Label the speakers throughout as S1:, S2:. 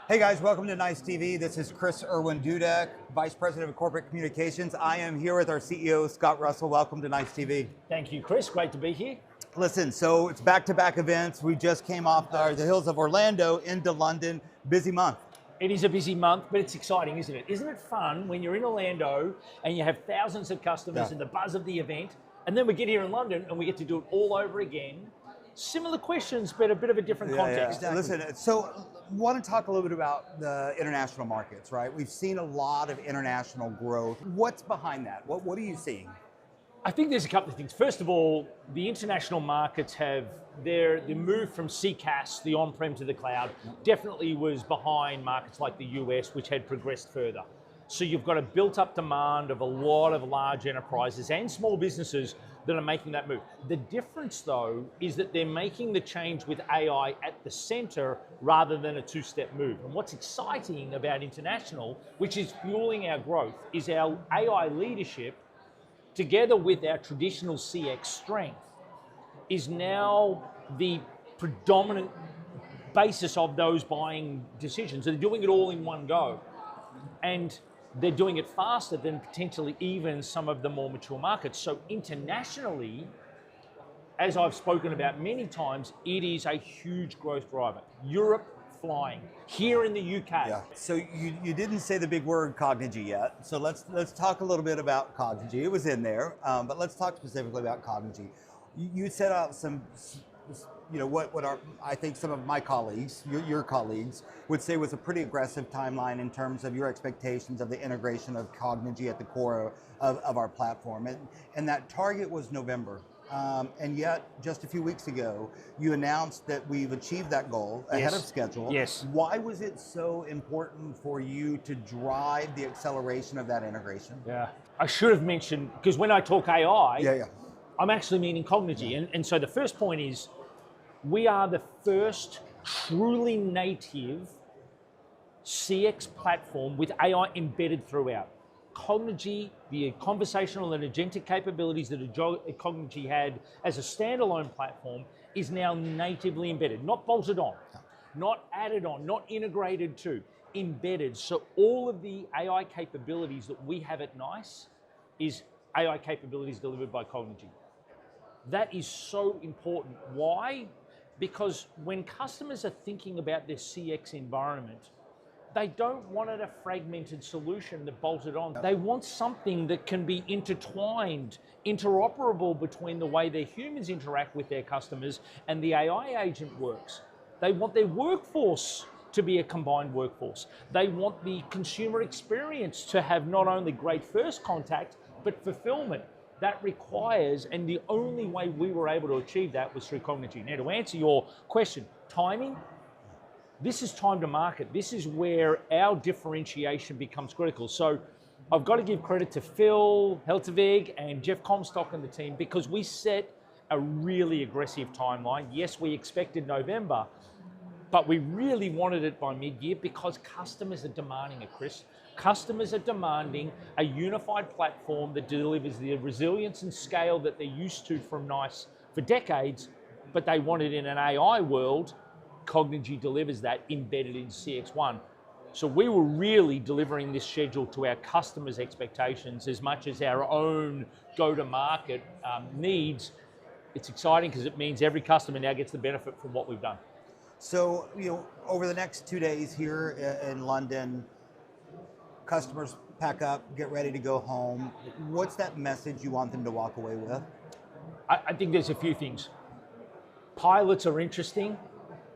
S1: Hey guys, welcome to NiCE TV. This is Chris Irwin Dudek, Vice President of Corporate Communications. I am here with our CEO, Scott Russell. Welcome to NiCE TV.
S2: Thank you, Chris. Great to be here.
S1: Listen, so it's back-to-back events. We just came off the hills of Orlando into London. Busy month.
S2: It is a busy month, but it's exciting, isn't it? Isn't it fun when you're in Orlando and you have thousands of customers and the buzz of the event, and then we get here in London and we get to do it all over again. Similar questions, but a bit of a different context.
S1: Yeah. Exactly. Listen, so want to talk a little bit about the international markets, right? We've seen a lot of international growth. What's behind that? What are you seeing?
S2: I think there's a couple of things. First of all, the international markets have the move from CCaaS, the on-prem to the cloud, definitely was behind markets like the US, which had progressed further. So you've got a built-up demand of a lot of large enterprises and small businesses that are making that move. The difference, though, is that they're making the change with AI at the center rather than a two-step move. And what's exciting about international, which is fueling our growth, is our AI leadership, together with our traditional CX strength, is now the predominant basis of those buying decisions. They're doing it all in one go. And they're doing it faster than potentially even some of the more mature markets. So internationally, as I've spoken about many times, it is a huge growth driver. Europe, flying. Here in the UK.
S1: Yeah. So you didn't say the big word Cognigy yet. So let's talk a little bit about Cognigy. It was in there, but let's talk specifically about Cognigy. You set out some, what I think some of my colleagues, your colleagues, would say was a pretty aggressive timeline in terms of your expectations of the integration of Cognigy at the core of our platform. And that target was November. And yet, just a few weeks ago, you announced that we've achieved that goal ahead of schedule.
S2: Yes.
S1: Why was it so important for you to drive the acceleration of that integration?
S2: Yeah. I should have mentioned, because when I talk AI, I'm actually meaning Cognigy. And so the first point is, we are the first truly native CX platform with AI embedded throughout. Cognigy, the conversational and agentic capabilities that Cognigy had as a standalone platform, is now natively embedded, not bolted on, not added on, not integrated to, embedded. So all of the AI capabilities that we have at NiCE is AI capabilities delivered by Cognigy. That is so important. Why? Because when customers are thinking about their CX environment, they don't want a fragmented solution that bolted on. They want something that can be intertwined, interoperable between the way their humans interact with their customers and the AI agent works. They want their workforce to be a combined workforce. They want the consumer experience to have not only great first contact, but fulfillment. That requires, and the only way we were able to achieve that was through Cognigy. Now, to answer your question, timing, this is time to market. This is where our differentiation becomes critical. So I've got to give credit to Phil Heltevig and Jeff Comstock and the team, because we set a really aggressive timeline. Yes, we expected November, but we really wanted it by mid-year because customers are demanding it, Chris. Customers are demanding a unified platform that delivers the resilience and scale that they're used to from NiCE for decades, but they want it in an AI world. Cognigy delivers that embedded in CX1. So we were really delivering this schedule to our customers' expectations as much as our own go-to-market needs. It's exciting because it means every customer now gets the benefit from what we've done.
S1: So, over the next 2 days here in London, customers pack up, get ready to go home. What's that message you want them to walk away with?
S2: I think there's a few things. Pilots are interesting.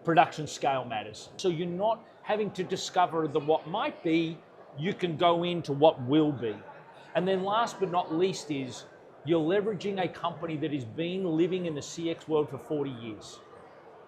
S2: Production scale matters. So you're not having to discover the what might be, you can go into what will be. And then last but not least is, you're leveraging a company that has been living in the CX world for 40 years.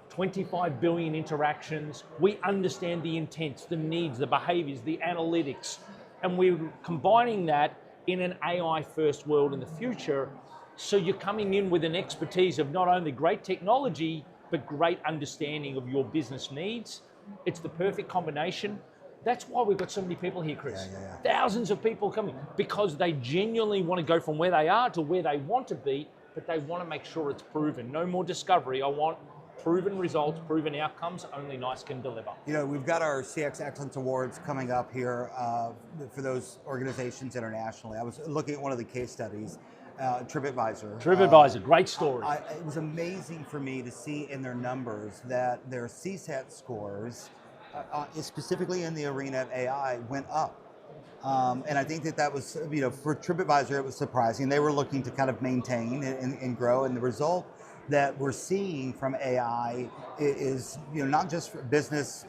S2: 25 billion interactions. We understand the intents, the needs, the behaviors, the analytics, and we're combining that in an AI-first world in the future. So you're coming in with an expertise of not only great technology, but great understanding of your business needs. It's the perfect combination. That's why we've got so many people here, Chris. Thousands of people coming because they genuinely want to go from where they are to where they want to be, but they want to make sure it's proven. No more discovery. I want proven results, proven outcomes, only NiCE can deliver.
S1: You know, we've got our CX Excellence Awards coming up here for those organizations internationally. I was looking at one of the case studies, TripAdvisor.
S2: TripAdvisor, great story.
S1: It was amazing for me to see in their numbers that their CSAT scores, specifically in the arena of AI, went up. And I think that was, you know, for TripAdvisor, it was surprising. They were looking to kind of maintain and grow, and the result that we're seeing from AI is, you know, not just for business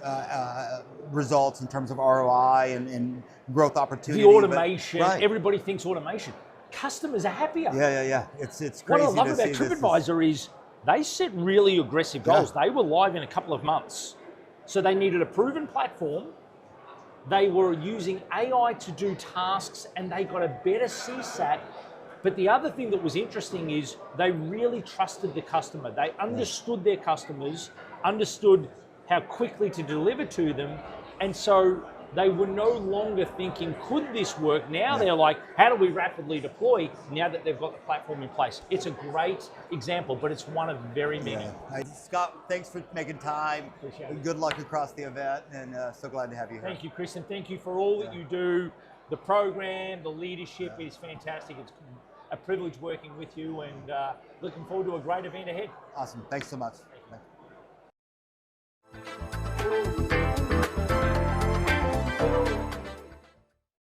S1: results in terms of ROI and growth opportunity.
S2: The automation,
S1: but, right.
S2: Everybody thinks automation. Customers are happier.
S1: Yeah. It's crazy.
S2: What I love about TripAdvisor is they set really aggressive goals. They were live in a couple of months. So they needed a proven platform. They were using AI to do tasks, and they got a better CSAT. But the other thing that was interesting is they really trusted the customer. They understood their customers, understood how quickly to deliver to them, and so they were no longer thinking, could this work? Now they're like, how do we rapidly deploy now that they've got the platform in place? It's a great example, but it's one of very many.
S1: Scott, thanks for making time.
S2: Appreciate it.
S1: Good luck across the event, and so glad to have you here.
S2: Thank you, Chris, and thank you for all that you do. The program, the leadership is fantastic. It's a privilege working with you, and looking forward to a great event ahead.
S1: Awesome. Thanks so much.
S2: Thank you.